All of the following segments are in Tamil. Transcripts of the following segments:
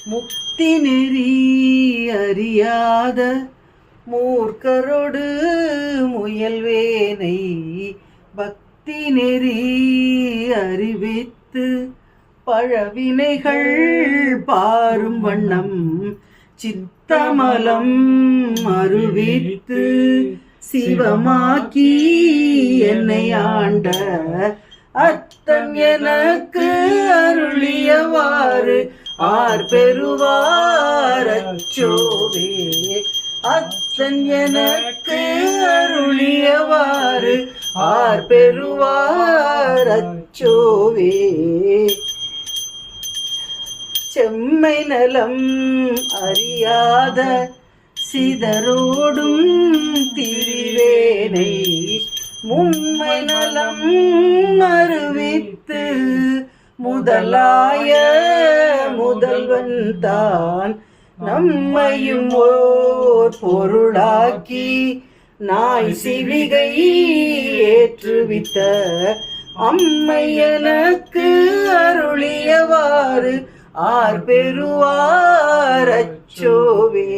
முக்தி நெறி அறியாத மூர்க்கரொடு முயல்வேனை பக்தி நெறி அறிவித்து பழவினைகள் பாரும் வண்ணம் சித்தமலம் அருவித்து சிவமாக்கி என்னை ஆண்ட அத்தன் எனக்கு அருளியவாறு ஆர் பெறுவார் அச்சோவே. அத்தன் எனக்கு அருளியவாறு ஆர் பெறுவார் அச்சோவே. செம்மை நலம் அறியாத சிதரோடும் திரிவேனை மும்மை நலம் அறிவித்து முதலாய முதல்வன் தான் நம்மையும் ஓர் பொருளாக்கி நாய் சிவிகை ஏற்றுவித்த அம்மை எனக்கு அருளியவாறு ஆர் பெறுவார் அச்சோவே.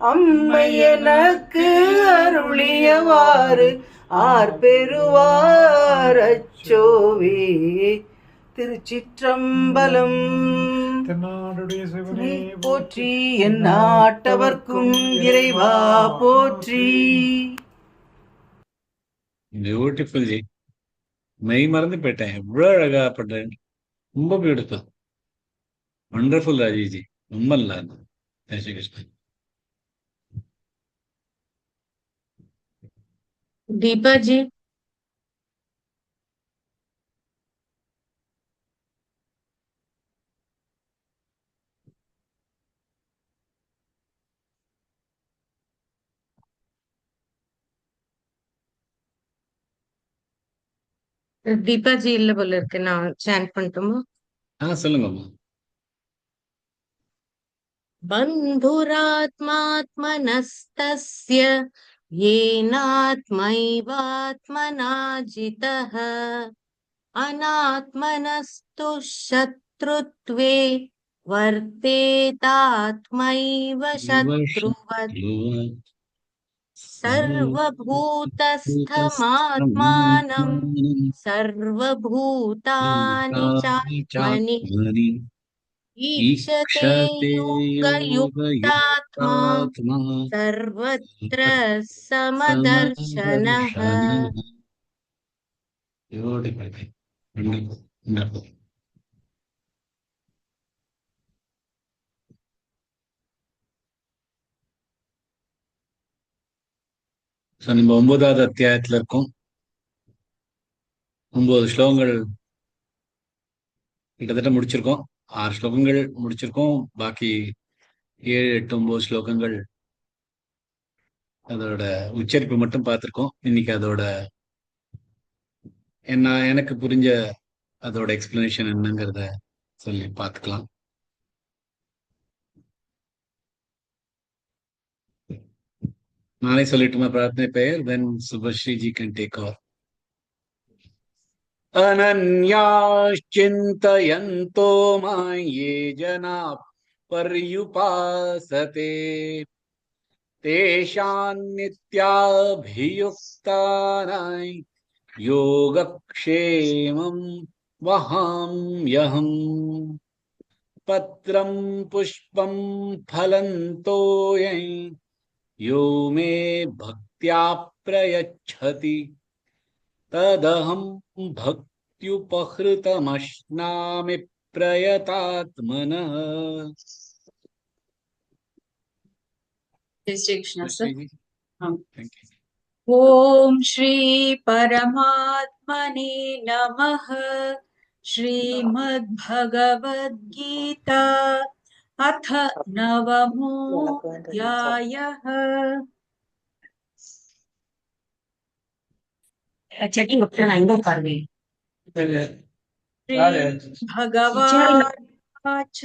அம்மை எனக்கு அருளியவாறு ஆர் பெறுவார் அச்சோவே. திருச்சிற்றம்பலம். போற்றி என் நாட்டவர்க்கும் இறைவா போற்றி. பியூட்டிஃபுல் ஜி, மெய் மறந்து போயிட்டேன். எவ்வளவு அழகா பண்றேன். ரொம்ப பியூட்டிஃபுல், வண்டர்ஃபுல் ராஜிஜி, ரொம்ப நல்லா இருந்தது. ஜெய் ஸ்ரீ கிருஷ்ணன். दीपा जी, दीपा जी இல்ல போல இருக்கு. நான் சாண்ட் பண்ணட்டுமா? சொல்லுங்கம்மா. बन्धुरात्मात्मनस्तस्य येनात्मैवात्मना जितः अनात्मनस्तु शत्रुत्वे वर्तेतात्मैव शत्रुवत् सर्वभूतस्थमात्मानं सर्वभूतानि चात्मनि ईक्षते योगयुक्तात्मा सर्वत्र समदर्शनः. நம்ம 9வது அத்தியாயத்துல இருக்கோம். 9 ஸ்லோகங்கள் கிட்டத்தட்ட முடிச்சிருக்கோம். 6 ஸ்லோகங்கள் முடிச்சிருக்கோம். பாக்கி 7, 8, 9 ஸ்லோகங்கள் அதோட உச்சரிப்பு மட்டும் பார்த்திருக்கோம். இன்னைக்கு அதோட எனக்கு புரிஞ்ச அதோட எக்ஸ்பிளனேஷன் என்னங்கிறத சொல்லி பார்த்துக்கலாம். நானே சொல்லட்டுமா பிரார்த்தனை பெயர்? Then Subhashree ji can take over. अनन्याश्चिन्तयन्तो मां ये जना पर्युपासते तेषां नित्याभियुक्तानां योगक्षेमं वहाम्यहम्. पत्रं पुष्पं फलं तोयं यो मे भक्त्या प्रयच्छति तदहं भक्त्युपहृतमश्नामि प्रयतात्मनः. जय श्री कृष्ण सर. ओम श्री परमात्मने नमः. श्रीमद्भगवद्गीता अथ नवमोऽध्यायः. भगवाच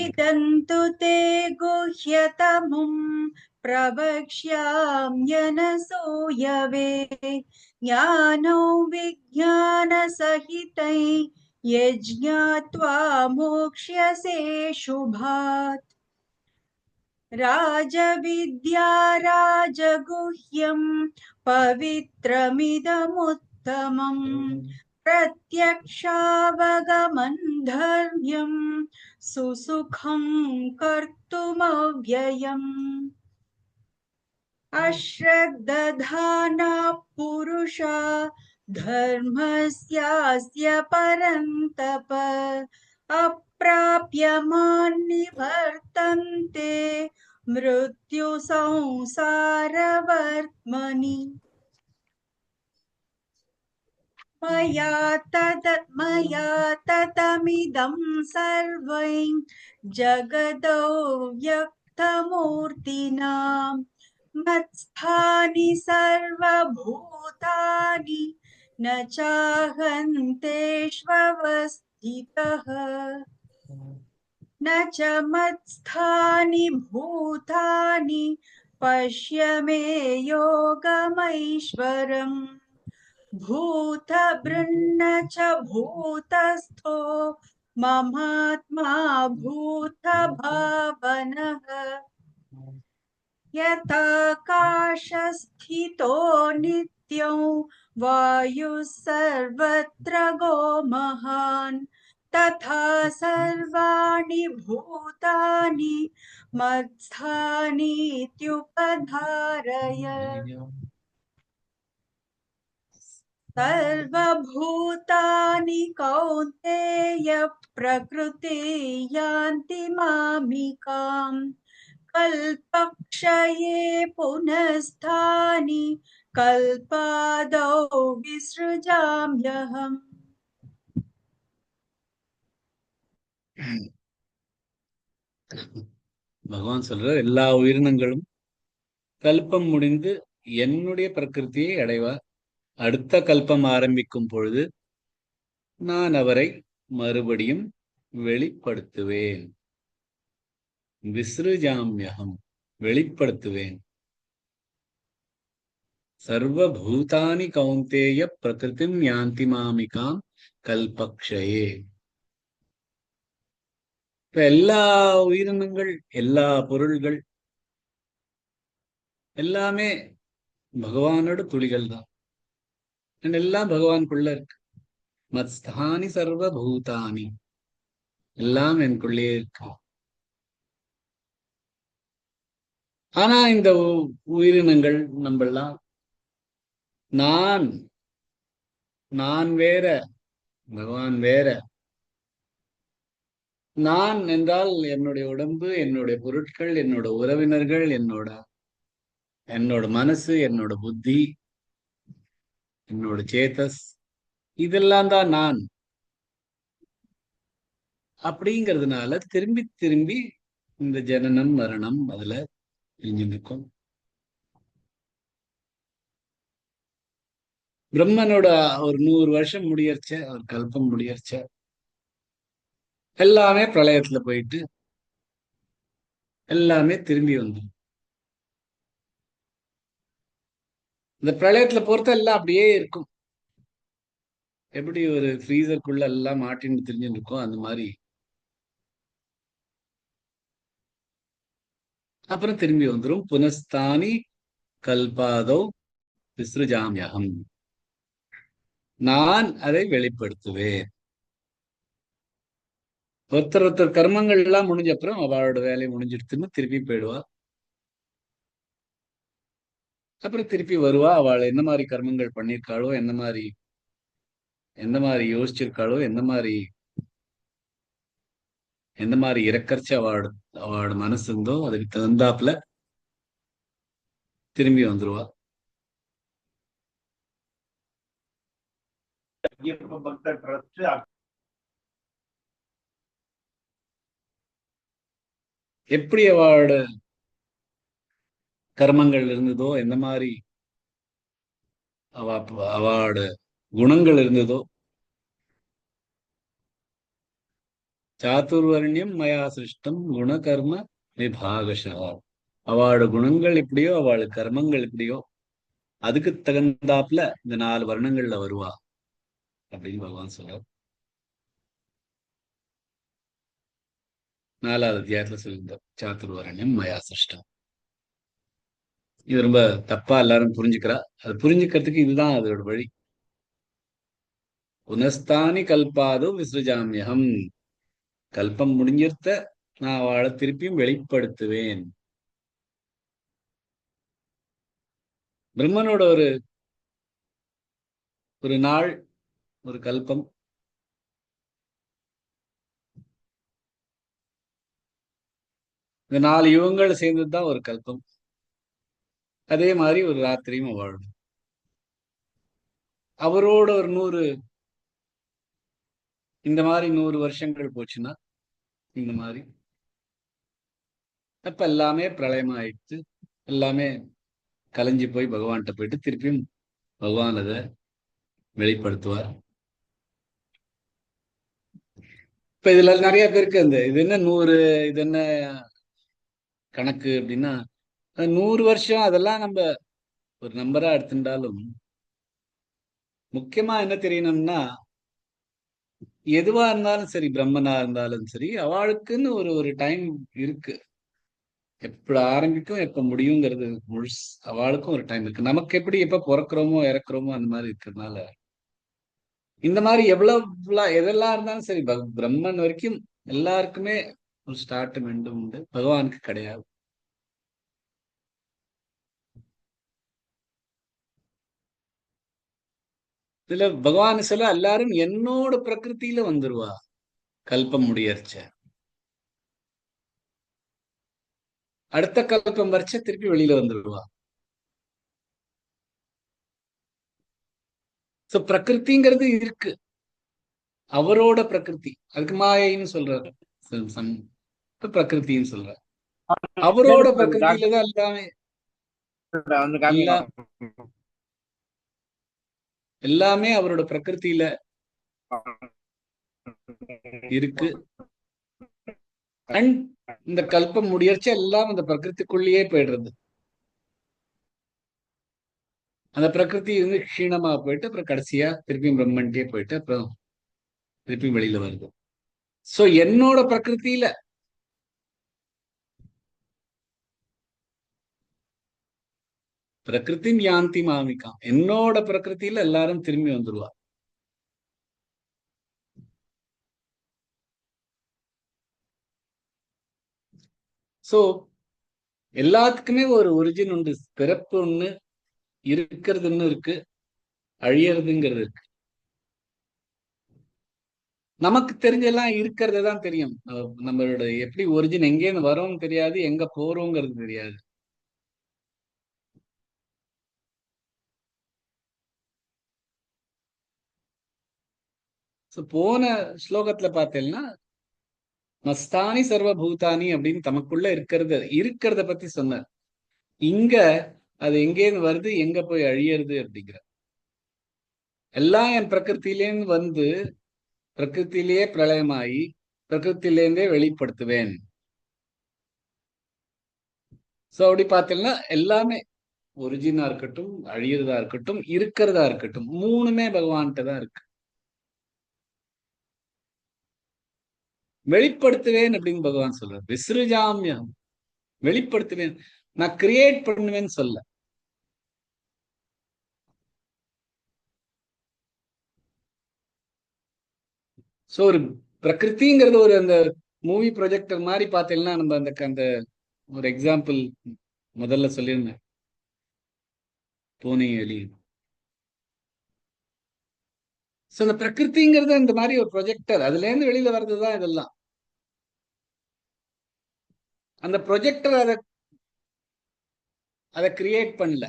इदन्तु ते गुह्यतमं प्रवक्ष्याम्यनसूयवे ज्ञानो विज्ञानसहितै यज्ञात्वा मोक्ष्यसे शुभात् राजविद्या राजगुह्यं पवित्रमिदमुत्तमम् प्रत्यक्षावगमन् धर्म्यं सुसुखं कर्तुमव्ययम् अश्रद्धधाना पुरुषा धर्मस्यास्य परन्तप अप्राप्यमान् निवर्तन्ते मृत्यु संसारवर्त्मनि मया ततमिदं सर्वं जगदो व्यक्तमूर्तिना मत्स्थानि सर्वभूतानि न चाहन्तेष्वस्थितः न च मत्स्थानि भूतानि पश्य मे योगमैश्वरम् भूतभृन्न च भूतस्थो ममात्मा भूतभावनः यथाकाशस्थितो नित्यं वायुः सर्वत्र गोमहान् तथा सर्वाणि भूतानि मत्स्थानीत्युपधारय सर्वभूतानि कौन्तेय प्रकृते यान्ति मामिकाम् कल्पक्षये पुनस्तानि कल्पादौ विसृजाम्यहम् பகவான் சொல்றார், எல்லா உயிரினங்களும் கல்பம் முடிந்து என்னுடைய பிரகிருதியை அடைவார். அடுத்த கல்பம் ஆரம்பிக்கும் பொழுது நான் அவரை மறுபடியும் வெளிப்படுத்துவேன். விஸ்ருஜாம்யகம், வெளிப்படுத்துவேன். சர்வபூதானி கௌந்தேய பிரகிருதிம் யாந்தி மாமிகாம் கல்பக்ஷயே. இப்ப எல்லா உயிரினங்கள், எல்லா பொருள்கள் எல்லாமே பகவானோட துளிகள் தான். எல்லாம் பகவானுக்குள்ள இருக்கு. மத்ஸ்தானி சர்வபூதானி, எல்லாம் எனக்குள்ளே இருக்கு. ஆனா இந்த உயிரினங்கள் நம்மெல்லாம் நான் வேற, பகவான் வேற. நான் என்றால் என்னுடைய உடம்பு, என்னுடைய பொருட்கள், என்னோட உறவினர்கள், என்னோட மனசு, என்னோட புத்தி, என்னோட சேத்தஸ், இதெல்லாம் தான் நான். அப்படிங்கிறதுனால திரும்பி திரும்பி இந்த ஜனனம் மரணம் அதுல இருக்கும். பிரம்மனோட ஒரு 100 வருஷம் முடியறச்ச, ஒரு கல்பம் முடியறச்ச, எல்லாமே பிரளயத்துல போயிட்டு எல்லாமே திரும்பி வந்துடும். இந்த பிரளயத்துல பொறுத்த எல்லாம் அப்படியே இருக்கும். எப்படி ஒரு ஃப்ரீசருக்குள்ள எல்லாம் மாட்டின்னு தெரிஞ்சுட்டு இருக்கும், அந்த மாதிரி அப்புறம் திரும்பி வந்துடும். புனஸ்தானி கல்பாதோ விஸ்ருஜாம்யகம், நான் அதை வெளிப்படுத்துவேன். ஒருத்தர் கர்மங்கள் எல்லாம் முடிஞ்ச அப்புறம் அவளோட வேலையை முடிஞ்சிடுத்துன்னு திருப்பி போயிடுவா. அப்புறம் திருப்பி வருவா. அவள் என்ன மாதிரி கர்மங்கள் பண்ணியிருக்காளோ, என்ன மாதிரி யோசிச்சிருக்காளோ, என்ன மாதிரி இறக்கரிச்சு அவளோட மனசு இருந்தோ அதுக்கு தகுந்தாப்புல திரும்பி வந்துருவா. எப்படி அவளோட கர்மங்கள் இருந்ததோ, எந்த மாதிரி அவளோட குணங்கள் இருந்ததோ, சாதுர்வர்ணியம் மயா சிருஷ்டம் குணகர்ம விபாகஷா, அவளோட குணங்கள் எப்படியோ, அவளோட கர்மங்கள் எப்படியோ அதுக்கு தகுந்தாப்புல இந்த 4 வர்ணங்கள்ல வருவா அப்படின்னு பகவான் சொல்றார். 4வது அத்தியாயத்துல சொல்லியிருந்தார், சாத்துர்வரண்யம் மயா சிருஷ்டம். இது ரொம்ப தப்பா எல்லாரும் புரிஞ்சுக்கிறா. அது புரிஞ்சுக்கிறதுக்கு இதுதான் அதோட வழி. புனஸ்தானி கல்பாதோ விசிருஜாமியகம். கல்பம் முடிஞ்சிருத்த நான் அவளை திருப்பியும் வெளிப்படுத்துவேன். பிரம்மனோட ஒரு ஒரு நாள், ஒரு கல்பம். இந்த 4 யுகங்கள் சேர்ந்ததுதான் ஒரு கல்பம். அதே மாதிரி ஒரு ராத்திரியும் வாழும். அவரோட ஒரு 100 இந்த மாதிரி 100 வருஷங்கள் போச்சுன்னா இந்த மாதிரி அப்ப எல்லாமே பிரளயமா ஆயிடுச்சு. எல்லாமே கலைஞ்சு போய் பகவான்கிட்ட போயிட்டு திருப்பியும் பகவான் அதை வெளிப்படுத்துவார். இப்ப இதுல நிறைய பேருக்கு இது என்ன 100, இது என்ன கணக்கு அப்படின்னா, 100 வருஷம் அதெல்லாம் நம்ம ஒரு நம்பரா எடுத்துட்டாலும் முக்கியமா என்ன தெரியணும்னா, எதுவா இருந்தாலும் சரி, பிரம்மனா இருந்தாலும் சரி, அவளுக்குன்னு ஒரு ஒரு டைம் இருக்கு. எப்ப ஆரம்பிக்கும் எப்ப முடியுங்கிறது முழுசு அவளுக்கும் ஒரு டைம் இருக்கு. நமக்கு எப்படி எப்ப பிறக்கிறோமோ இறக்குறோமோ அந்த மாதிரி இருக்கிறதுனால இந்த மாதிரி எவ்வளவு எதெல்லாம் இருந்தாலும் சரி, பிரம்மன் வரைக்கும் எல்லாருக்குமே ஒரு ஸ்டார்ட்டும் எண்டும் உண்டு. பகவானுக்கு கிடையாது. இதுல பகவான் சொல்ல எல்லாரும் என்னோட பிரகிருத்தில வந்துருவா. கல்பம் முடியறச்ச அடுத்த கல்பம் வரைச்ச திருப்பி வெளியில வந்துடுவா. சோ பிரகிருதிங்கிறது இருக்கு, அவரோட பிரகிருதி. அதுக்கு மாயைன்னு சொல்றாரு, பிரகிருத்தின்னு சொல்றாரு. அவரோட பிரகிருத்தில தான் எல்லாமே எல்லாமே அவரோட பிரகிருத்தில இருக்கு. அண்ட் இந்த கல்பம் முடியறச்ச எல்லாம் அந்த பிரகிருதிக்குள்ளேயே போயிடுறது. அந்த பிரகிருதி க்ஷீணமா போயிட்டு அப்புறம் கடைசியா திருப்பியும் பிரம்மன்ட்டே போயிட்டு அப்புறம் திருப்பியும் வெளியில வருது. சோ என்னோட பிரகிருத்தில பிரகிருதி யாந்தி மாமிகாம், என்னோட பிரகிருத்தில எல்லாரும் திரும்பி வந்துருவா. சோ எல்லாத்துக்குமே ஒரு ஒரிஜின் உண்டு. பிறப்பு ஒண்ணு, இருக்கிறதுன்னு இருக்கு, அழியறதுங்கிறது இருக்கு. நமக்கு தெரிஞ்செல்லாம் இருக்கிறது தான் தெரியும். நம்மளோட எப்படி ஒரிஜின் எங்கேருந்து வரோம்னு தெரியாது, எங்க போறோங்கிறது தெரியாது. போன ஸ்லோகத்துல பார்த்தேன்னா, மஸ்தானி சர்வபூதானி அப்படின்னு தமக்குள்ள இருக்கிறத பத்தி சொன்னார். இங்க அது எங்கேருந்து வருது, எங்க போய் அழியறது அப்படிங்கிற. எல்லாம் என் பிரகிருத்திலேருந்து வந்து பிரகிருத்திலேயே பிரளயமாயி பிரகிருத்திலேருந்தே வெளிப்படுத்துவேன். சோ அப்படி பார்த்தீங்கன்னா எல்லாமே ஒரிஜினா இருக்கட்டும், அழியறதா இருக்கட்டும், இருக்கிறதா இருக்கட்டும், மூணுமே பகவான்கிட்ட தான் இருக்கு. வெளிப்படுத்துவேன் அப்படின்னு பகவான் சொல்றார். விசிருஜாமியம், வெளிப்படுத்துவேன். நான் கிரியேட் பண்ணுவேன்னு சொல்ல. சோ ஒரு பிரகிருதிங்கிறது ஒரு அந்த மூவி ப்ரொஜெக்டர் மாதிரி பார்த்தீங்கன்னா, நம்ம அந்த ஒரு எக்ஸாம்பிள் முதல்ல சொல்லியிருந்தேன், பூனை எலி. சோ இந்த பிரகிருதிங்கிறது இந்த மாதிரி ஒரு ப்ரொஜெக்டர், அதுல இருந்து வெளியில வர்றதுதான் இதெல்லாம். அந்த ப்ரொஜெக்டர் அதை கிரியேட் பண்ணல.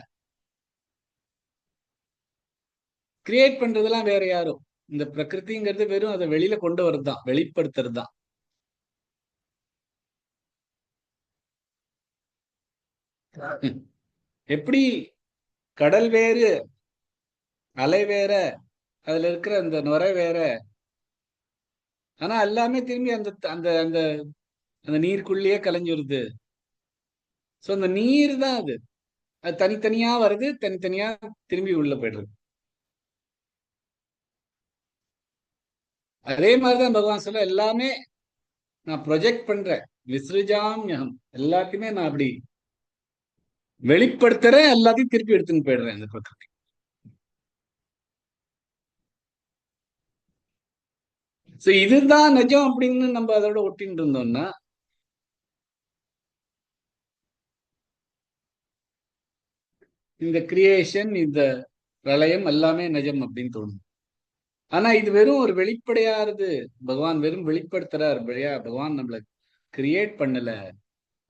கிரியேட் பண்றதெல்லாம் வேற யாரும். இந்த பிரகிருதிங்கிறது வெறும் அதை வெளியில கொண்டு வரதுதான், வெளிப்படுத்துறது தான். எப்படி கடல் வேறு, அலை வேற, அதுல இருக்கிற அந்த நுரை வேற, ஆனா எல்லாமே திரும்பி அந்த அந்த அந்த அந்த நீருக்குள்ளேயே கலைஞ்சிருது. சோ அந்த நீர் தான் அது தனித்தனியா வருது, தனித்தனியா திரும்பி உள்ள போயிடுறது. அதே மாதிரிதான் பகவான் சொல்ல, எல்லாமே நான் ப்ரொஜெக்ட் பண்றேன். விசிருஜாம்யம், எல்லாத்தையுமே நான் அப்படி வெளிப்படுத்துறேன், எல்லாத்தையும் திருப்பி எடுத்துன்னு போயிடுறேன் இந்த பிரகிருதி. சோ இதுதான் நிஜம் அப்படின்னு நம்ம அதோட ஒட்டின்னு இருந்தோம்னா இந்த கிரியேஷன், இந்த பிரளயம் எல்லாமே நிஜம் அப்படின்னு தோணும். ஆனா இது வெறும் ஒரு வெளிப்படையானது. பகவான் வெறும் வெளிப்படுத்துறாரு, பகவான் நம்மள கிரியேட் பண்ணல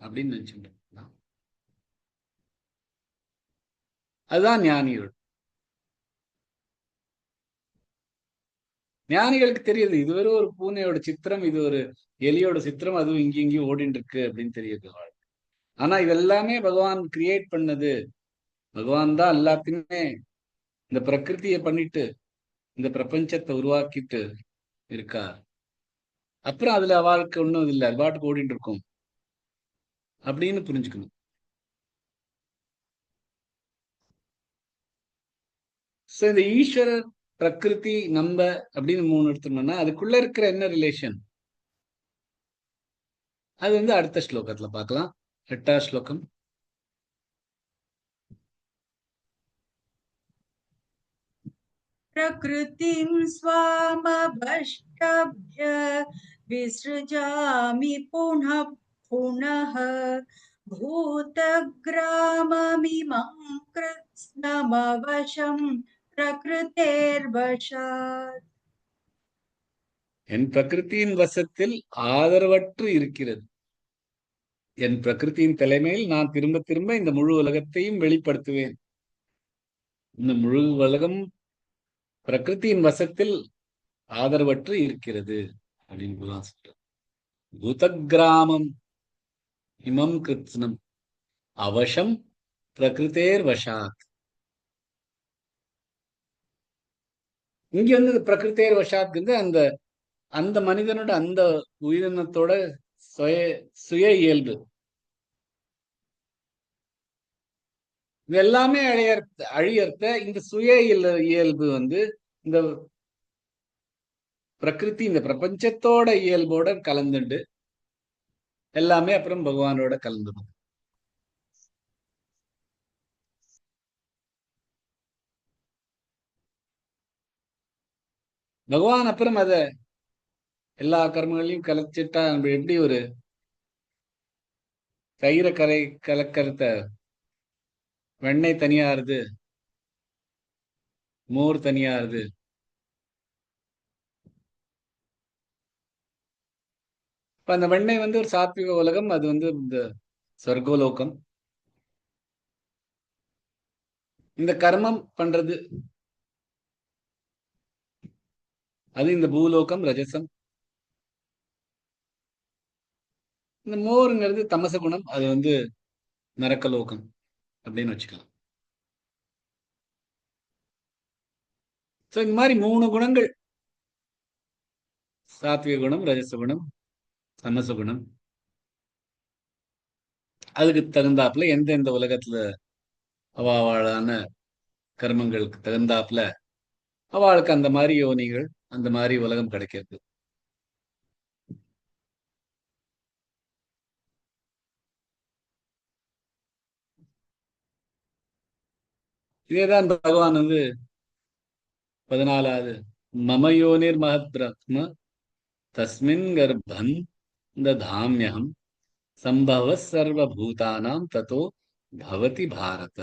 அப்படின்னு நினைச்சுட்டு. அதுதான் ஞானிகள். ஞானிகளுக்கு தெரியுது இது வெறும் ஒரு பூனையோட சித்திரம், இது ஒரு எலியோட சித்திரம், அதுவும் இங்கேயும் ஓடிட்டு இருக்கு அப்படின்னு தெரியுது. ஆனா இது எல்லாமே பகவான் கிரியேட் பண்ணது. பகவான் தான் எல்லாத்தையுமே இந்த பிரகிருதியை பண்ணிட்டு இந்த பிரபஞ்சத்தை உருவாக்கிட்டு இருக்கார். அப்புறம் அதுல வாழ்க்கை ஒண்ணும் இல்லை, அது பாட்டுக்கு ஓடிட்டு இருக்கும் அப்படின்னு புரிஞ்சுக்கணும். சோ இந்த ஈஸ்வரர், பிரகிருதி, நம்ம அப்படின்னு 3 எடுத்தோம்னா அதுக்குள்ள இருக்கிற என்ன ரிலேஷன், அது வந்து அடுத்த ஸ்லோகத்துல பார்க்கலாம். 8வது ஸ்லோகம். प्रकृतिं स्वामभष्टभ्य विसृजामि पुनः पुनः भूतग्राममिमं कृत्स्नमवशं प्रकृतेर्वशात्. என் பிரகிருதியின் வசத்தில் ஆதரவற்று இருக்கிறது. என் பிரகிருதியின் தலைமையில் நான் திரும்ப திரும்ப இந்த முழு உலகத்தையும் வெளிப்படுத்துவேன். இந்த முழு உலகம் பிரகிருதியின் வசத்தில் ஆதரவற்று இருக்கிறது அப்படின்னு சொல்றார். பூதகிராமம் இமம் கிருத்ஸ்னம் அவசம் பிரகிருதேர் வசாத். இங்க வந்து பிரகிருதேர் வசாத் அந்த அந்த மனிதனோட, அந்த உயிரினத்தோட சுய இயல்பு இது எல்லாமே அழியர்த்த இந்த சுய இயல்பு வந்து இந்த பிரகிருதி, இந்த பிரபஞ்சத்தோட இயல்போட கலந்துண்டு எல்லாமே அப்புறம் பகவானோட கலந்துடும். பகவான் அப்புறம் அத எல்லா கர்மங்களையும் கலைச்சிட்டா நம்ம எப்படி ஒரு தயிரை கலக்கறத வெண்ணெய் தனியாருது, மோர் தனியாருது. இப்ப அந்த வெண்ணெய் வந்து ஒரு சாத்விக உலகம், அது வந்து இந்த சொர்க்கோலோகம். இந்த கர்மம் பண்றது அது இந்த பூலோகம் ரஜசம். இந்த மோருங்கிறது தமச குணம், அது வந்து நரக்கலோகம் அப்படின்னு வச்சுக்கலாம். சோ இந்த மாதிரி 3 குணங்கள், சாத்விக குணம், ரஜச குணம், தமச குணம், அதுக்கு தகுந்தாப்புல எந்தெந்த உலகத்துல அவாவாளான கர்மங்களுக்கு தகுந்தாப்புல அவளுக்கு அந்த மாதிரி யோனிகள், அந்த மாதிரி உலகம் கிடைக்கிறது. இதேதான் பகவான் வந்து 14வது மமயோனிர் மகத் பிரத்ம தஸ்மின் கர்ப்பம் தாமியம் சம்பவ சர்வபூதானாம் ததோ பவதி பாரத.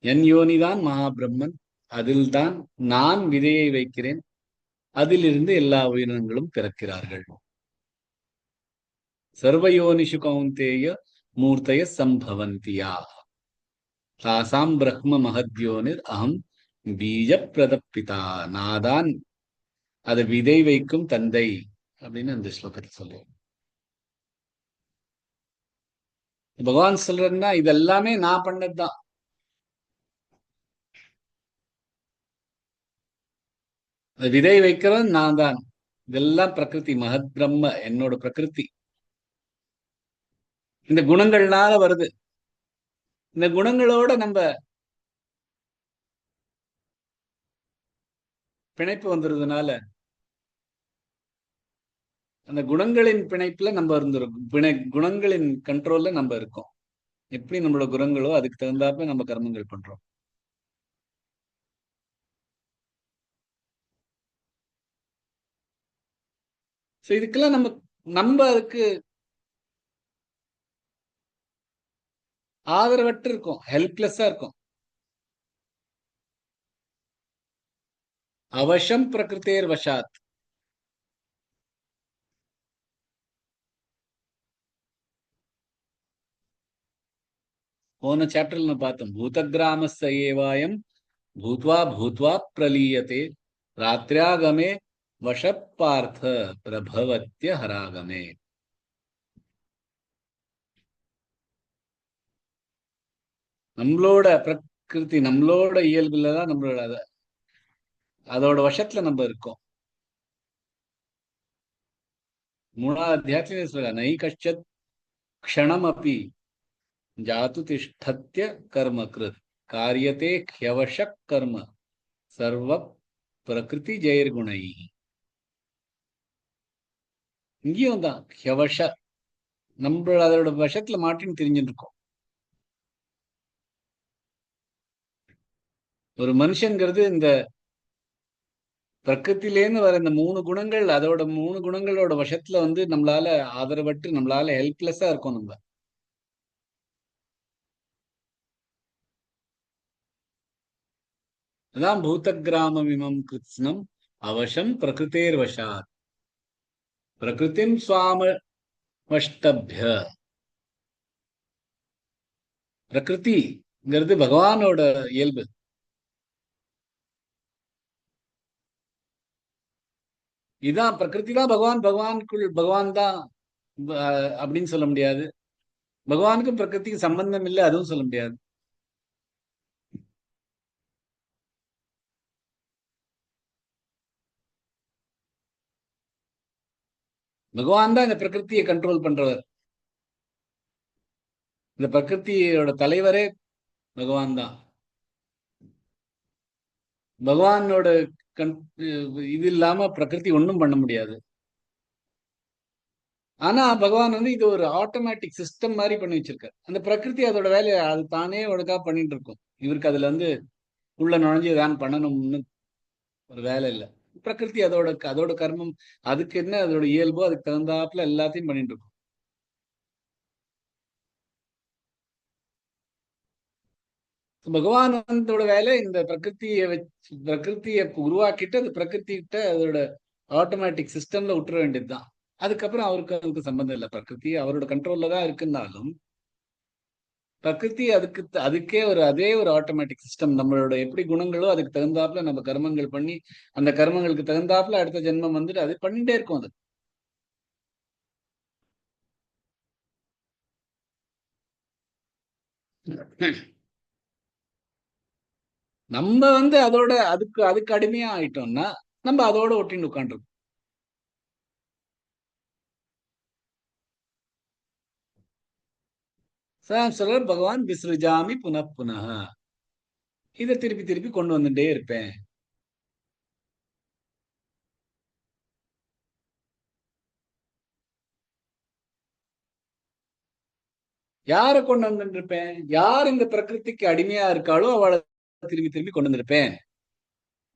என் யோனிதான் மகாபிரம்மன், அதில் தான் நான் விதையை வைக்கிறேன், அதிலிருந்து எல்லா உயிரினங்களும் பிறக்கிறார்கள். சர்வயோனிஷு கௌந்தேய மூர்த்தய சம்பவந்தியா தாசாம் பிரம்ம மகத்யோனிர் அகம் பீஜ பிரதப்பிதா. நாதான் அதை விதை வைக்கும் தந்தை அப்படின்னு அந்த ஸ்லோகத்தில் சொல்லுவோம். பகவான் சொல்றதுன்னா இதெல்லாமே நான் பண்ணதுதான். விதை வைக்கிறவன் நான் தான். இதெல்லாம் பிரகிருதி, மகத் பிரம்ம என்னோட பிரகிருதி. இந்த குணங்கள்னால வருது. இந்த குணங்களோட நம்ம பிணைப்பு வந்துருதுனால அந்த குணங்களின் பிணைப்புல நம்ம இருந்திருக்கோம். குணங்களின் கண்ட்ரோல்ல நம்ம இருக்கோம். எப்படி நம்மளோட குணங்களோ அதுக்கு தகுந்தாப்ப நம்ம கர்மங்கள் பண்றோம். சோ இதுக்கெல்லாம் நம்ம நம்ம அதுக்கு ஆதரவற்று இருக்கும், ஹெல்ப்லெஸ்ஸா இருக்கும். அவசம் பிரகிருத்தேர் வசாத். போன சாப்டர்ல நம்ம பார்த்தோம், பூத கிராமஸ்ய ஏவாயம் பூத்வா பூத்வா பிரலீயதே ராத்ரியாகமே வசப்பார்த்த பிரபவத்ய ஹராகமே. நம்மளோட பிரகிருதி, நம்மளோட இயல்புலதான் நம்மளோட அதோட வசத்துல நம்ம இருக்கோம். 3வது அத்தியாயத்திலே சொல்ற நை கஷ்டத் க்ஷணமபி ஜாது திஷ்டத்ய கர்ம கிருத் காரியத்தே ஹ்யவசக் கர்ம சர்வ பிரகிருதி ஜெயர்குணை. இங்கேயும் தான் ஹ்யவச, நம்ம அதோட வசத்துல மாட்டின்னு தெரிஞ்சுட்டு இருக்கோம். ஒரு மனுஷங்கிறது இந்த பிரகிருத்திலேருந்து வர இந்த 3 குணங்கள், அதோட 3 குணங்களோட வசத்துல நம்மளால ஆதரவற்று, நம்மளால ஹெல்ப்லெஸ்ஸா இருக்கும். நம்ம அதான் பூத கிராமம் இமம் கிருத்ஸ்னம் அவசம் பிரகிருத்தேர் வசாத் பிரகிருதிம் சுவாமஷ்டப்ய. பிரகிருதிங்கிறது பகவானோட இயல்பு. இதான் பிரகிருதி தான் பகவான், பகவானுக்குள் பகவான் தான் அப்படின்னு சொல்ல முடியாது. பகவானுக்கும் பிரகிருதிக்கு சம்பந்தம் இல்லை, அதுவும் சொல்ல முடியாது. பகவான் தான் இந்த பிரகிருத்தியை கண்ட்ரோல் பண்றவர். இந்த பிரகிருத்தியோட தலைவரே பகவான் தான். பகவானோட இது இல்லாம பிரகிருதி ஒன்றும் பண்ண முடியாது. ஆனா பகவான் இது ஒரு ஆட்டோமேட்டிக் சிஸ்டம் மாதிரி பண்ணி வச்சிருக்காரு. அந்த பிரகிருதி அதோட வேலையை அது தானே ஒழுங்கா பண்ணிட்டு இருக்கும். இவருக்கு அதுல உள்ள நுழைஞ்சு தான் பண்ணணும்னு ஒரு வேலை இல்லை. பிரகிருதி அதோட கர்மம், அதுக்கு என்ன அதோட இயல்போ அதுக்கு தகுந்தாப்புல எல்லாத்தையும் பண்ணிட்டு இருக்கும். பகவானோட வேலை இந்த பிரகிருத்தியை உருவாக்கிட்டு அது பிரகிருதி கிட்ட அதோட ஆட்டோமேட்டிக் சிஸ்டம்ல விட்டுற வேண்டியதுதான். அதுக்கப்புறம் அதுக்கு சம்பந்தம் இல்லை. பிரகிருதி அவரோட கண்ட்ரோல்ல தான் இருக்குன்னாலும் பிரகிருதி அதுக்கே அதே ஒரு ஆட்டோமேட்டிக் சிஸ்டம். நம்மளோட எப்படி குணங்களோ அதுக்கு தகுந்தாப்புல நம்ம கர்மங்கள் பண்ணி அந்த கர்மங்களுக்கு தகுந்தாப்புல அடுத்த ஜென்மம் அது பண்ணிட்டே இருக்கும். அது நம்ம அதோட அதுக்கு அடிமையா ஆயிட்டோம்னா நம்ம அதோட ஒட்டின்னு உட்காந்துருக்கோம். சொல்ற பகவான் விஸ்ருஜாமி புனః இதை திருப்பி திருப்பி கொண்டு வந்துட்டே இருப்பேன். யாரை கொண்டு வந்துட்டு இருப்பேன்? யார் இந்த பிரகிருதிக்கு அடிமையா இருக்காளோ அவளை திரும்பி திரும்பி கொண்டு வந்திருப்பேன்.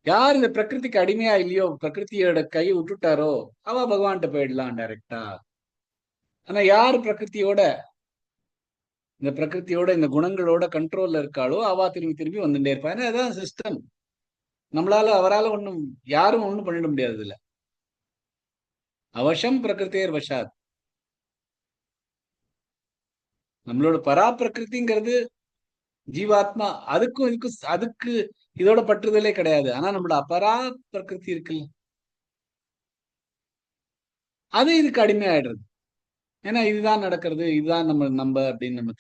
யார் இந்த பிரகிருதிக்கு அடிமையா இல்லையோ, பிரகிருத்தியோட கையை விட்டுட்டாரோ அவ பகவான்கிட்ட போயிடலாம் டைரக்டா. ஆனா யார் இந்த பிரகிருத்தியோட இந்த குணங்களோட கண்ட்ரோல்ல இருக்காளோ அவ திரும்பி திரும்பி வந்துட்டே இருப்பா. ஏன்னா அதான் சிஸ்டம். அவரால் யாரும் ஒண்ணும் பண்ணிட முடியாது. இல்ல அவசம் பிரகிருத்தேர் வசாத். நம்மளோட பரா பிரகிருதிங்கிறது ஜீவாத்மா. அதுக்கு இதோட பற்றுதலே கிடையாது. ஆனா நம்மளோட அபரா பிரகிருதி இருக்குல்ல, அது இதுக்கு அடிமை ஆயிடுறது. ஏன்னா இதுதான் நடக்கிறது, இதுதான் நம்ம அப்படின்னு நம்ம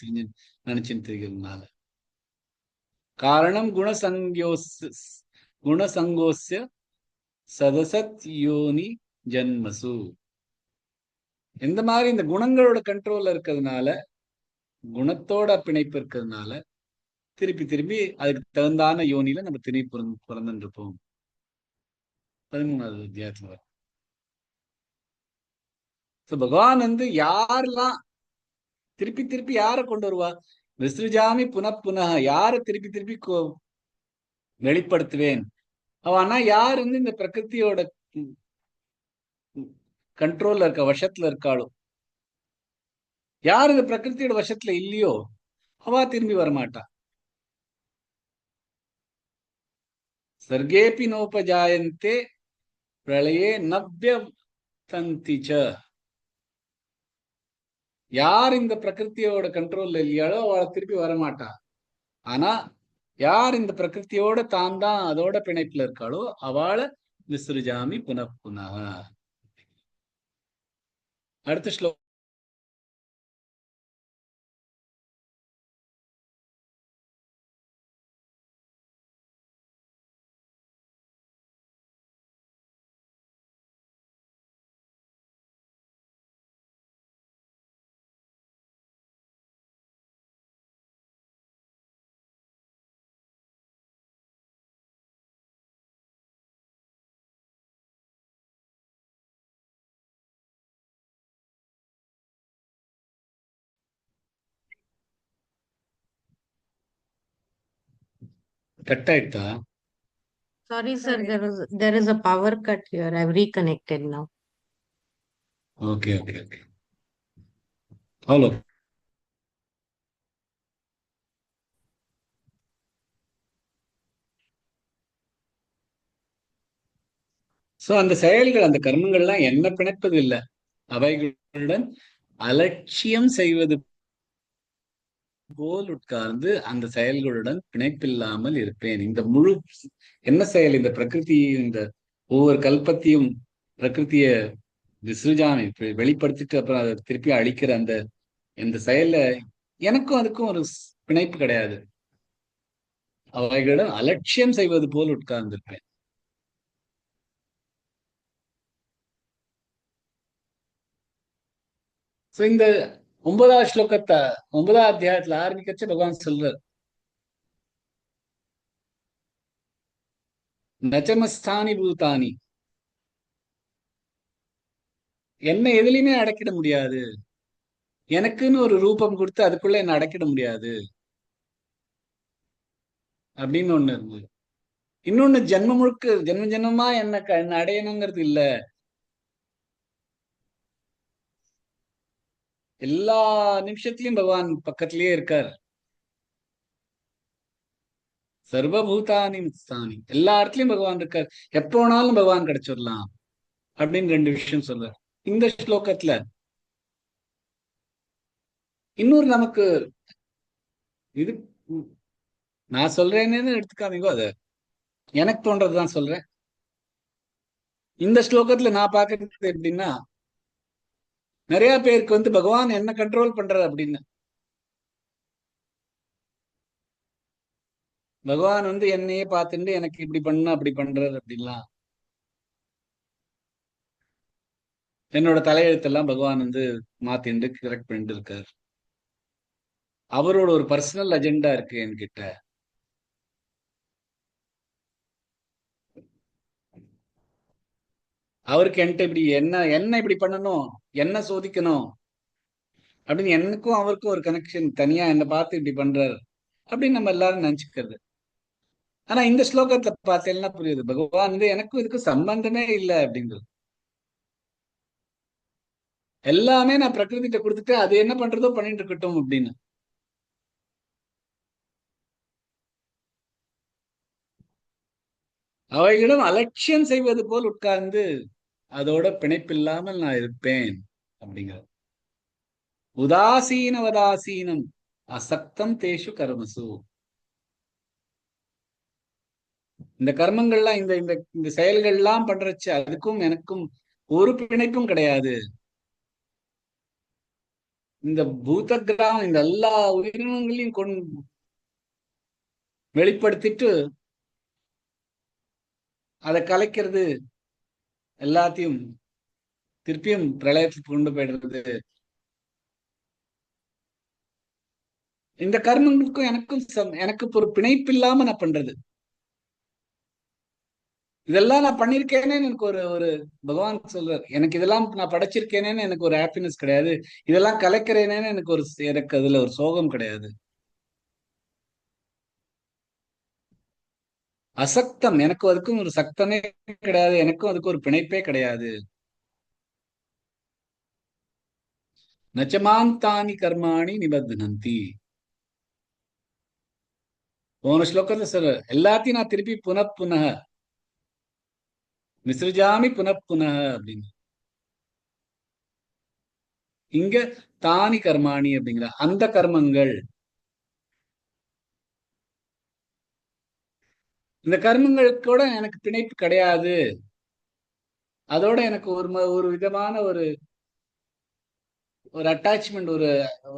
நினைச்சுட்டு இருக்கிறதுனால. காரணம் குணசங்கோஸ்ய சதசத் யோனி ஜன்மசு. எந்த மாதிரி இந்த குணங்களோட கண்ட்ரோல்ல இருக்கிறதுனால, குணத்தோட பிணைப்பு இருக்கிறதுனால திருப்பி திருப்பி அதுக்கு தகுந்தான யோனியில நம்ம திருப்பி பிறந்துட்டு இருப்போம். 13வது அத்தியாயத்துல பகவான் வந்து யாரெல்லாம் திருப்பி திருப்பி யார கொண்டு வருவா? விசிருஜாமி புனப்புனக, யார திருப்பி திருப்பி வெளிப்படுத்துவேன். ஆனா யார் வந்து இந்த பிரகிருத்தியோட கண்ட்ரோல்ல இருக்க, வசத்துல இருக்காளோ, யார் இந்த பிரகிருத்தியோட வசத்துல இல்லையோ அவ திரும்பி வரமாட்டா. சர்கேபி நோபஜாயந்தே பிரளயே நவ்ய தந்திச்ச. யார் இந்த பிரகிருத்தியோட கண்ட்ரோல்ல இல்லையாளோ அவளை திருப்பி வரமாட்டா. ஆனா யார் இந்த பிரகிருத்தியோட தான் தான் அதோட பிணைப்புல இருக்காளோ அவளை விசிருஜாமி புனப்புனக. அடுத்த ஸ்லோகம். கட் ஆயிட்டா? Sorry, sir, there is a power cut here. I've reconnected now. Okay okay okay. Hello. So அந்த செயல்கள், அந்த கர்மங்கள்லாம் என்ன பிணைப்பது இல்லை. அவைகளுடன் அலட்சியம் செய்வது போல் உட்கார்ந்து அந்த செயல்களுடன் பிணைப்பில்லாமல் இருப்பேன். இந்த முழு என்ன செயல்? இந்த பிரகிருதி, இந்த ஒவ்வொரு கல்பத்தையும் பிரகிருத்திய விசிருஜாமி வெளிப்படுத்திட்டு அப்புறம் அதை திருப்பி அழிக்கிற அந்த இந்த செயல்ல எனக்கும் அதுக்கும் ஒரு பிணைப்பு கிடையாது. அவைகளிடம் அலட்சியம் செய்வது போல் உட்கார்ந்திருப்பேன். இந்த 9வது ஸ்லோகத்தை 9வது அத்தியாயத்துல ஆரம்பிக்கச்ச பகவான் சொல்றார், நச்சமஸ்தானி பூதானி, என்ன எதுலையுமே அடக்கிட முடியாது. எனக்குன்னு ஒரு ரூபம் கொடுத்து அதுக்குள்ள என்ன அடக்கிட முடியாது அப்படின்னு ஒண்ணு இருந்து, இன்னொன்னு ஜென்ம முழுக்க ஜென்ம ஜென்மமா என்ன அடையணுங்கிறது இல்ல. எல்லா நிமிஷத்திலயும் பகவான் பக்கத்திலேயே இருக்கார். சர்வபூதானி முஸ்தானி, எல்லா இடத்துலயும் பகவான் இருக்கார். எப்ப வேணாலும் பகவான் கிடைச்சிடலாம் அப்படின்னு 2 விஷயம் சொல்ற இந்த ஸ்லோகத்துல. இன்னொரு நமக்கு இது நான் சொல்றேன்னு எடுத்துக்காதீங்க, அது எனக்கு தோன்றதுதான் சொல்றேன். இந்த ஸ்லோகத்துல நான் பாக்குறது எப்படின்னா, நிறைய பேருக்கு வந்து பகவான் என்ன கண்ட்ரோல் பண்றாரு அப்படின்னு, பகவான் வந்து என்னையே பார்த்துட்டு எனக்கு இப்படி பண்ண அப்படி பண்றாரு அப்படின்லாம், என்னோட தலையெழுத்தெல்லாம் பகவான் வந்து மாத்திண்டு கரெக்ட் பண்ணிட்டு இருக்காரு. அவரோட ஒரு பர்சனல் அஜெண்டா இருக்கு என்கிட்ட. அவருக்கு என்கிட்ட இப்படி என்ன என்ன இப்படி பண்ணணும், என்ன சோதிக்கணும் அப்படின்னு எனக்கும் அவருக்கும் ஒரு கனெக்ஷன், தனியா என்ன பார்த்து இப்படி பண்றாரு அப்படின்னு நம்ம எல்லாரும் நினைச்சுக்கிறது. ஆனா இந்த ஸ்லோகத்துல பார்த்தேன்னா புரியுது, பகவான் வந்து எனக்கும் இதுக்கும் சம்பந்தமே இல்லை அப்படிங்கிறது. எல்லாமே நான் பிரகிருதிட்ட கொடுத்துட்டு அது என்ன பண்றதோ பண்ணிட்டு இருக்கட்டும் அப்படின்னு. அவைகளிடம் அலட்சியம் செய்வது போல் உட்கார்ந்து அதோட பிணைப்பில்லாமல் நான் இருப்பேன் அப்படிங்கிற. உதாசீனவதாசீனம் அசக்தம் தேஷு கர்மசு. இந்த கர்மங்கள்லாம் இந்த இந்த இந்த செயல்கள்லாம் பண்றச்சு அதுக்கும் எனக்கும் ஒரு பிணைப்பும் கிடையாது. இந்த பூத கிராமம் இந்த எல்லா உயிரினங்களையும் வெளிப்படுத்திட்டு அதை கலைக்கிறது, எல்லாத்தையும் திருப்பியும் பிரளயத்துக்கு கொண்டு போயிடுறது, இந்த கர்மங்களுக்கும் எனக்கும் எனக்கு ஒரு பிணைப்பு இல்லாம நான் பண்றது. இதெல்லாம் நான் பண்ணிருக்கேனேன்னு எனக்கு ஒரு ஒரு பகவான் சொல்றார். எனக்கு இதெல்லாம் நான் படைச்சிருக்கேனேன்னு எனக்கு ஒரு ஹாப்பினஸ் கிடையாது. இதெல்லாம் கலைக்கிறேனேன்னு எனக்கு அதுல ஒரு சோகம் கிடையாது. அசக்தம், எனக்கு அதுக்கும் ஒரு சக்தமே கிடையாது, எனக்கும் அதுக்கு ஒரு பிணைப்பே கிடையாது. நச்சமாந்தானி கர்மாணி நிபத்னந்தி. போன ஸ்லோகத்துல சொல்ற எல்லாத்தையும் நான் திருப்பி புனப்புனக விசிருஜாமி புனப்புனக அப்படின்னு. இங்க தானி கர்மாணி அப்படிங்கிற அந்த கர்மங்கள், இந்த கர்மங்களுக்கூட எனக்கு பிணைப்பு கிடையாது. அதோட எனக்கு ஒரு விதமான ஒரு ஒரு அட்டாச்மெண்ட், ஒரு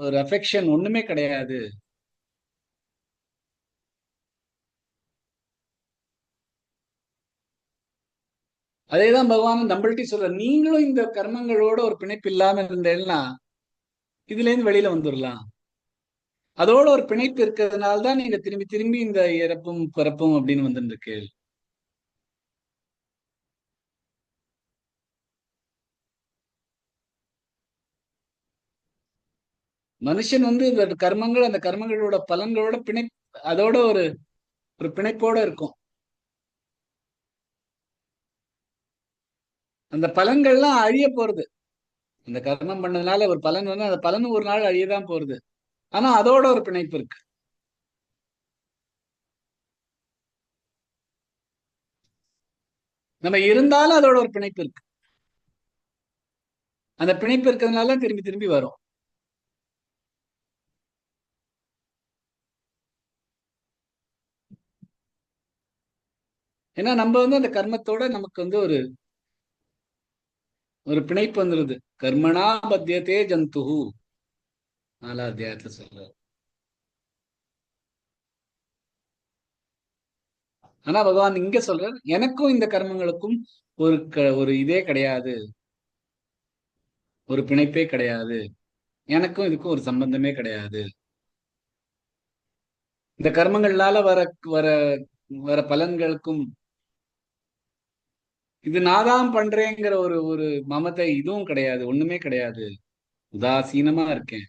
ஒரு அஃபெக்ஷன் ஒண்ணுமே கிடையாது. அதேதான் பகவான் நம்மள்ட்ட சொல்ற, நீங்களும் இந்த கர்மங்களோட ஒரு பிணைப்பு இல்லாம இருந்தேன்னா இதுல இருந்து வெளியில வந்துடலாம். அதோட ஒரு பிணைப்பு இருக்கிறதுனால தான் நீங்க திரும்பி திரும்பி இந்த இறப்பும் பிறப்பும் அப்படின்னு வந்துட்டு இருக்கு. மனுஷன் இந்த கர்மங்கள், அந்த கர்மங்களோட பலன்களோட அதோட ஒரு ஒரு பிணைப்போட இருக்கும். அந்த பலன்கள்லாம் அழிய போறது. அந்த கர்மம் பண்ணதுனால ஒரு பலன் அந்த பலன் ஒரு நாள் அழியதான் போறது. ஆனா அதோட ஒரு பிணைப்பு இருக்கு. நம்ம இருந்தாலும் அதோட ஒரு பிணைப்பு இருக்கு. அந்த பிணைப்பு இருக்கிறதுனால திரும்பி திரும்பி வரும். ஏன்னா நம்ம அந்த கர்மத்தோட நமக்கு ஒரு ஒரு பிணைப்பு வந்துருது. கர்மணா பத்தியதே ஜந்துஹு, 4ஆம் அத்தியாயத்துல சொல்றாரு. ஆனா பகவான் இங்க சொல்றார், எனக்கும் இந்த கர்மங்களுக்கும் ஒரு இதே கிடையாது, ஒரு பிணைப்பே கிடையாது, எனக்கும் இதுக்கும் ஒரு சம்பந்தமே கிடையாது. இந்த கர்மங்களால வர வர வர பலன்களுக்கும் இது நாதான் பண்றேங்கிற ஒரு ஒரு மமதை இதுவும் கிடையாது, ஒண்ணுமே கிடையாது. உதாசீனமா இருக்கேன்.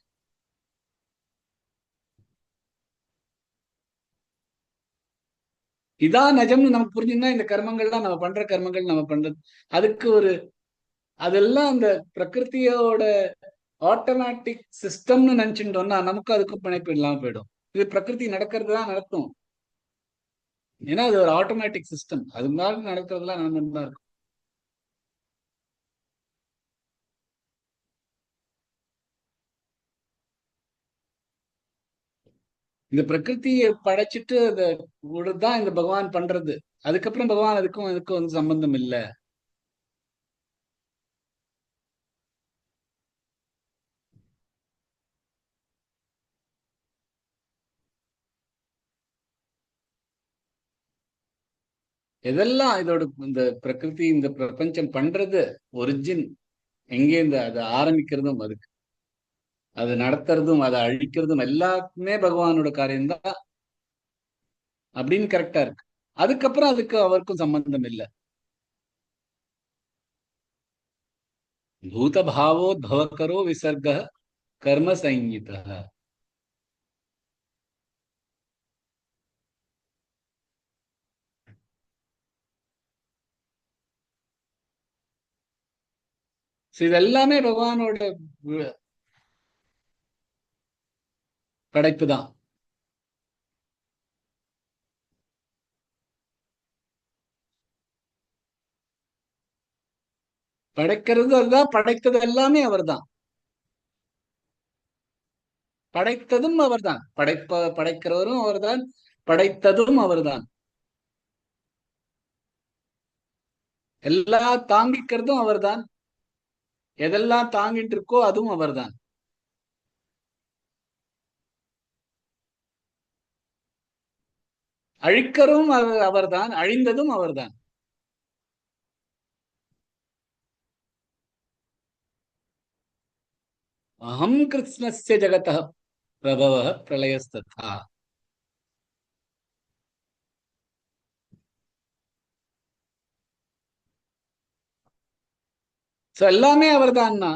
இதான் நிஜம்னு நமக்கு புரிஞ்சுன்னா இந்த கர்மங்கள்லாம் நம்ம பண்ற கர்மங்கள் நம்ம பண்றது அதுக்கு ஒரு அதெல்லாம் அந்த பிரகிருதியோட ஆட்டோமேட்டிக் சிஸ்டம்னு நினைச்சுட்டோம்னா நமக்கு அதுக்கும் பிணைப்பு இல்லாம போயிடும். இது பிரகிருதி நடக்கிறது தான் நடக்கும். ஏன்னா அது ஒரு ஆட்டோமேட்டிக் சிஸ்டம். அது மாதிரி நடக்கிறதுலாம் நடந்துட்டு தான் இருக்கும். இந்த பிரகிருதியை படைச்சிட்டு தான் இந்த பகவான் பண்றது. அதுக்கப்புறம் பகவான் அதுக்கும் சம்பந்தம் இல்லை. எதெல்லாம் இதோட இந்த பிரகிருதி இந்த பிரபஞ்சம் பண்றது ஒரிஜின் எங்கே அது ஆரம்பிக்கிறதும் அது நடத்துறதும் அதை அழிக்கிறதும் எல்லாமே பகவானோட காரியம்தான் அப்படின்னு கரெக்டா இருக்கு. அதுக்கப்புறம் அவருக்கும் சம்பந்தம் இல்லை. பூத பாவோத்பவகரோ விசர்க கர்ம சஞ்சித. இது எல்லாமே பகவானோட படைப்பு தான். படைக்கிறது அதுதான், படைத்தது எல்லாமே அவர்தான். படைத்ததும் அவர்தான், படைக்கிறவரும் அவர்தான், படைத்ததும் அவர்தான். எல்லாம் தாங்கிக்கிறதும் அவர்தான், எதெல்லாம் தாங்கிட்டு இருக்கோ அதுவும் அவர்தான். அழிக்கரும் அவர்தான், அழிந்ததும் அவர்தான். அகம் கிருஷ்ணஸ்ய ஜகதः பிரபவः பிரளயஸ்ததா. சோ எல்லாமே அவர் தான்னா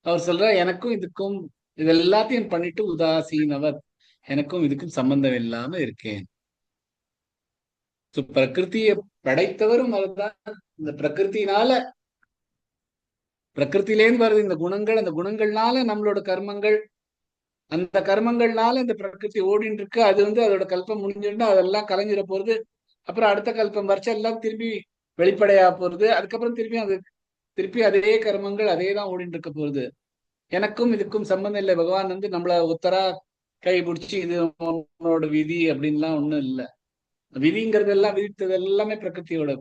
அவர் சொல்ற எனக்கும் இதுக்கும் இது எல்லாத்தையும் பண்ணிட்டு உதாசீனவர், எனக்கும் இதுக்கும் சம்பந்தம் இல்லாம இருக்கேன். பிரகிருதியை படைத்தவரும் அவர்தான். இந்த பிரகிருத்திலேருந்து வருது இந்த குணங்கள். அந்த குணங்கள்னால நம்மளோட கர்மங்கள், அந்த கர்மங்கள்னால இந்த பிரகிருதி ஓடின்னு இருக்கு. அது அதோட கல்பம் முடிஞ்சிருந்தா அதெல்லாம் கலைஞ்சிட போறது. அப்புறம் அடுத்த கல்பம் வரைச்சா எல்லாம் திரும்பி வெளிப்படையா போறது. அதுக்கப்புறம் திருப்பி அதே கர்மங்கள் அதே தான் ஓடிட்டு இருக்க போறது. எனக்கும் இதுக்கும் சம்பந்தம் இல்லை. பகவான் நம்மள உத்தரா கை பிடிச்சி இது உன்னோட விதி அப்படின்லாம் ஒண்ணும் இல்லை. விதிங்கிறது எல்லாம் விதித்தது எல்லாமே பிரகிருதியோட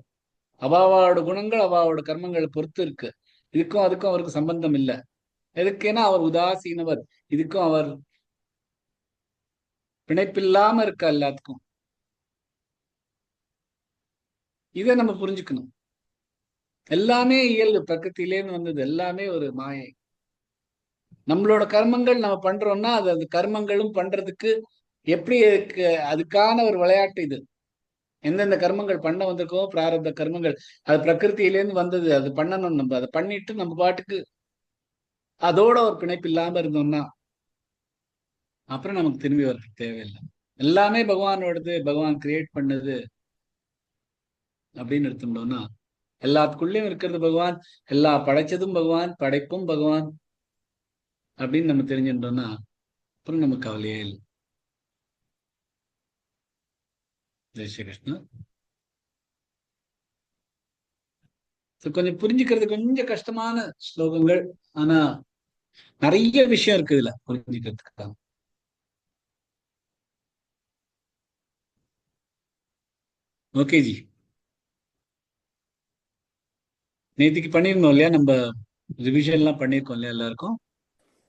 அவாவோட குணங்கள் அவாவோட கர்மங்களை பொறுத்து இருக்கு. இதுக்கும் அதுக்கும் அவருக்கு சம்பந்தம் இல்லை. எதுக்குன்னா அவர் உதாசீனவர். இதுக்கும் அவர் பிணைப்பில்லாம இருக்க எல்லாத்துக்கும். இதை நம்ம புரிஞ்சுக்கணும். எல்லாமே இயல்பு, பிரகிருத்திலேன்னு வந்தது எல்லாமே ஒரு மாயை. நம்மளோட கர்மங்கள் நம்ம பண்றோம்னா அது கர்மங்களும் பண்றதுக்கு எப்படி அதுக்கான ஒரு விளையாட்டு இது. எந்தெந்த கர்மங்கள் பண்ண வந்திருக்கோ பிராரப்த கர்மங்கள் அது பிரகிருத்திலேருந்து வந்தது. அது பண்ணணும். நம்ம அதை பண்ணிட்டு நம்ம பாட்டுக்கு அதோட ஒரு பிணைப்பு இல்லாம இருந்தோம்னா அப்புறம் நமக்கு திரும்பி வரதுக்கு தேவையில்லை. எல்லாமே பகவானோடது, பகவான் கிரியேட் பண்ணது அப்படின்னு எடுத்துட்டோம்னா எல்லாத்துக்குள்ளயும் இருக்கிறது பகவான், எல்லா படைச்சதும் பகவான், படைப்பும் பகவான் அப்படின்னு நம்ம தெரிஞ்சுட்டோம்னா அப்புறம் நமக்கு கவலையே இல்லை. ஜெய் ஸ்ரீ கிருஷ்ணா. கொஞ்சம் புரிஞ்சுக்கிறது கொஞ்சம் கஷ்டமான ஸ்லோகங்கள். ஆனா நிறைய விஷயம் இருக்கு இதுல புரிஞ்சுக்கிறதுக்கு. ஓகே ஜி, நேற்றுக்கு பண்ணிருந்தோம் இல்லையா, நம்ம ரிவிஷன் எல்லாம் பண்ணிருக்கோம் இல்லையா எல்லாருக்கும்.